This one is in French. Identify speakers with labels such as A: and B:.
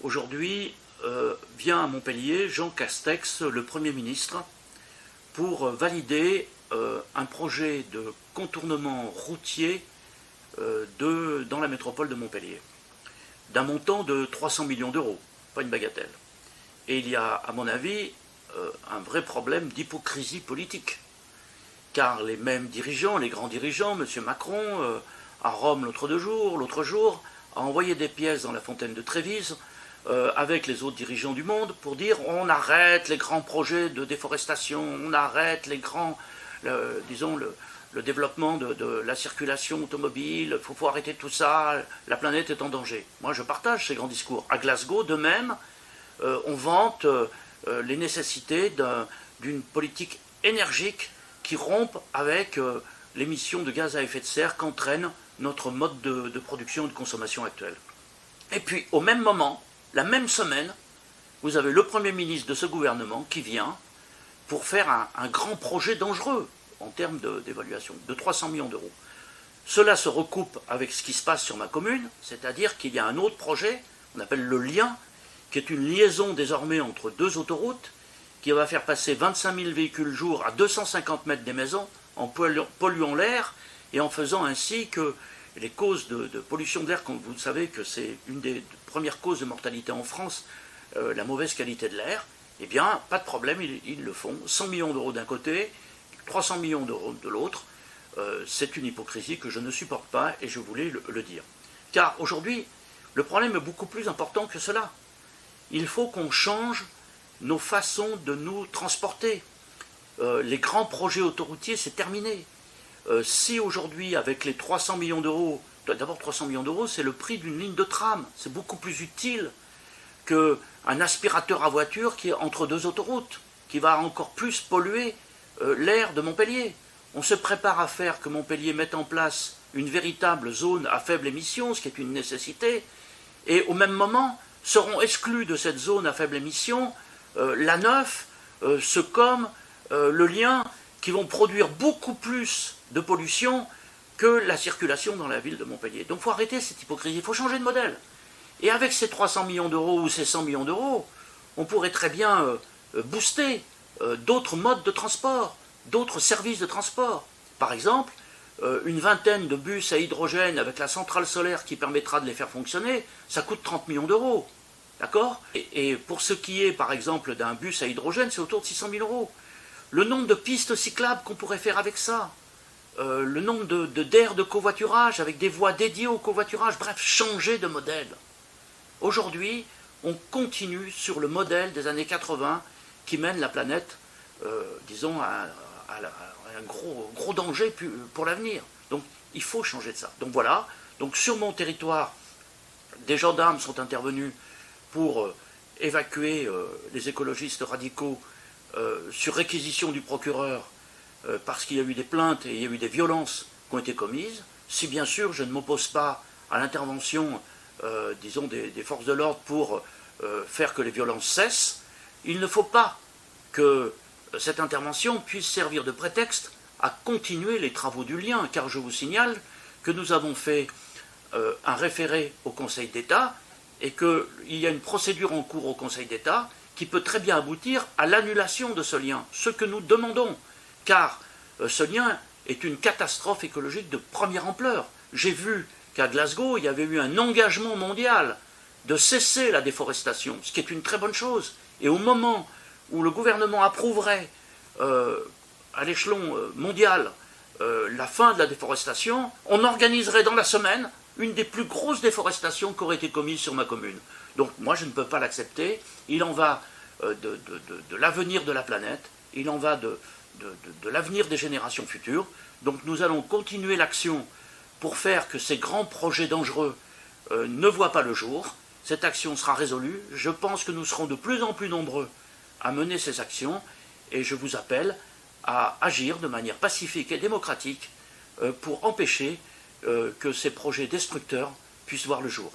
A: Aujourd'hui, vient à Montpellier Jean Castex, le Premier ministre, pour valider un projet de contournement routier dans la métropole de Montpellier, d'un montant de 300 millions d'euros, pas une bagatelle. Et il y a, à mon avis, un vrai problème d'hypocrisie politique. Car les mêmes dirigeants, les grands dirigeants, M. Macron, à Rome l'autre jour, a envoyé des pièces dans la fontaine de Trévise avec les autres dirigeants du monde pour dire on arrête les grands projets de déforestation, on arrête les grands, le développement de la circulation automobile, il faut arrêter tout ça, la planète est en danger. Moi je partage ces grands discours. À Glasgow, de même, on vante les nécessités d'une politique énergique qui rompe avec l'émission de gaz à effet de serre qu'entraîne notre mode de production et de consommation actuel. Et puis, au même moment, la même semaine, vous avez le Premier ministre de ce gouvernement qui vient pour faire un grand projet dangereux en termes d'évaluation, de 300 millions d'euros. Cela se recoupe avec ce qui se passe sur ma commune, c'est-à-dire qu'il y a un autre projet, on appelle le Lien, qui est une liaison désormais entre deux autoroutes, qui va faire passer 25 000 véhicules jour à 250 mètres des maisons, en polluant l'air, et en faisant ainsi que les causes de pollution de l'air, comme vous savez que c'est une des premières causes de mortalité en France, la mauvaise qualité de l'air, eh bien, pas de problème, ils le font. 100 millions d'euros d'un côté, 300 millions d'euros de l'autre. C'est une hypocrisie que je ne supporte pas et je voulais le dire. Car aujourd'hui, le problème est beaucoup plus important que cela. Il faut qu'on change nos façons de nous transporter. Les grands projets autoroutiers, c'est terminé. Si aujourd'hui, avec les 300 millions d'euros, d'abord 300 millions d'euros, c'est le prix d'une ligne de tram, c'est beaucoup plus utile qu'un aspirateur à voiture qui est entre deux autoroutes, qui va encore plus polluer l'air de Montpellier. On se prépare à faire que Montpellier mette en place une véritable zone à faible émission, ce qui est une nécessité, et au même moment seront exclus de cette zone à faible émission la Neuf, Secom, le Lien, qui vont produire beaucoup plus de pollution que la circulation dans la ville de Montpellier. Donc il faut arrêter cette hypocrisie, il faut changer de modèle. Et avec ces 300 millions d'euros ou ces 100 millions d'euros, on pourrait très bien booster d'autres modes de transport, d'autres services de transport. Par exemple, une vingtaine de bus à hydrogène avec la centrale solaire qui permettra de les faire fonctionner, ça coûte 30 millions d'euros. D'accord ? Et pour ce qui est, par exemple, d'un bus à hydrogène, c'est autour de 600 000 euros. Le nombre de pistes cyclables qu'on pourrait faire avec ça, le nombre d'aires de covoiturage avec des voies dédiées au covoiturage, bref, changer de modèle. Aujourd'hui, on continue sur le modèle des années 80 qui mène la planète, disons, à un gros danger pour l'avenir. Donc, il faut changer de ça. Donc voilà, donc sur mon territoire, des gendarmes sont intervenus pour évacuer les écologistes radicaux sur réquisition du procureur parce qu'il y a eu des plaintes et il y a eu des violences qui ont été commises. Si bien sûr je ne m'oppose pas à l'intervention disons des forces de l'ordre pour faire que les violences cessent, il ne faut pas que cette intervention puisse servir de prétexte à continuer les travaux du Lien, car je vous signale que nous avons fait un référé au Conseil d'État et qu'il y a une procédure en cours au Conseil d'État qui peut très bien aboutir à l'annulation de ce lien, ce que nous demandons, car ce lien est une catastrophe écologique de première ampleur. J'ai vu qu'à Glasgow, il y avait eu un engagement mondial de cesser la déforestation, ce qui est une très bonne chose. Et au moment où le gouvernement approuverait à l'échelon mondial la fin de la déforestation, on organiserait dans la semaine une des plus grosses déforestations qui aurait été commise sur ma commune. Donc moi je ne peux pas l'accepter, il en va de l'avenir de la planète, il en va de l'avenir des générations futures. Donc nous allons continuer l'action pour faire que ces grands projets dangereux ne voient pas le jour. Cette action sera résolue, je pense que nous serons de plus en plus nombreux à mener ces actions, et je vous appelle à agir de manière pacifique et démocratique pour empêcher que ces projets destructeurs puissent voir le jour.